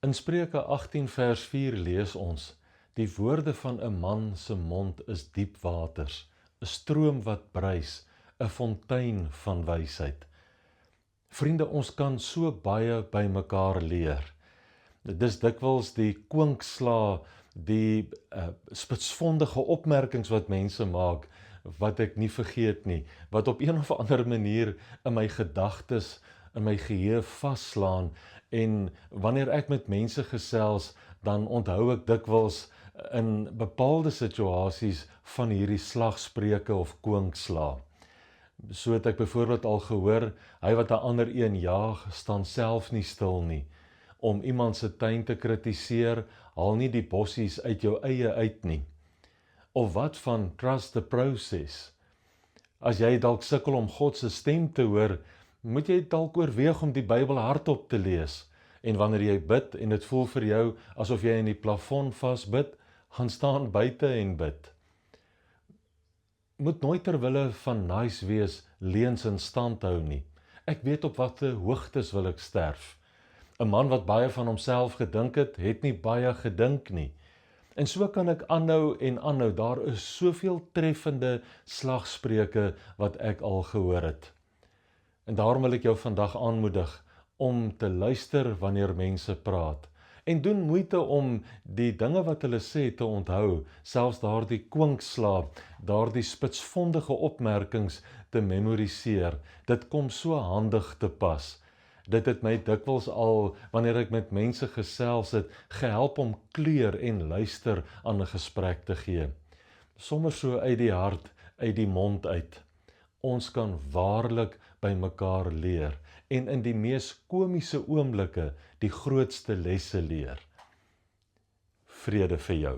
In Spreuke 18 vers 4 lees ons: Die woorde van 'n man se mond is diep waters, 'n stroom wat bruis, 'n fontein van wysheid. Vriende, ons kan so baie by mekaar leer. Dis dikwels die kwinkslae, die spitsvondige opmerkings wat mense maak, wat ek nie vergeet nie, wat op een of ander manier in my gedagtes, in my geheue vaslaan, en wanneer ek met mense gesels, dan onthou ek dikwels in bepaalde situasies van hierdie slagspreuke of kwinkslae. So het ek byvoorbeeld al gehoor, hy wat 'n ander een jaag, staan self nie stil nie. Om iemand se tuin te kritiseer, haal nie die bossies uit jou eie uit nie. Of wat van trust the process? As jy dalk sukkel om God se stem te hoor, moet jy dalk oorweeg om die Bybel hardop te lees. En wanneer jy bid en dit voel vir jou asof jy in die plafon vasbid, gaan staan buite en bid. Moet nooit ter wille van nice wees leuns in stand hou nie. Ek weet op watter hoogtes wil ek sterf. 'n Man wat baie van homself gedink het nie baie gedink nie. En so kan ek aanhou en aanhou. Daar is soveel treffende slagspreuke wat ek al gehoor het. En daarom wil ek jou vandag aanmoedig om te luister wanneer mense praat. En doen moeite om die dinge wat hulle sê te onthou, selfs daardie kwinkslae, daardie spitsvondige opmerkings te memoriseer. Dit kom so handig te pas. Dit het my dikwels al, wanneer ek met mense gesels het, gehelp om kleur en luister aan 'n gesprek te gee. Sommer so uit die hart, uit die mond uit. Ons kan waarlik by mekaar leer en in die mees komiese oomblikke die grootste lesse leer. Vrede vir jou.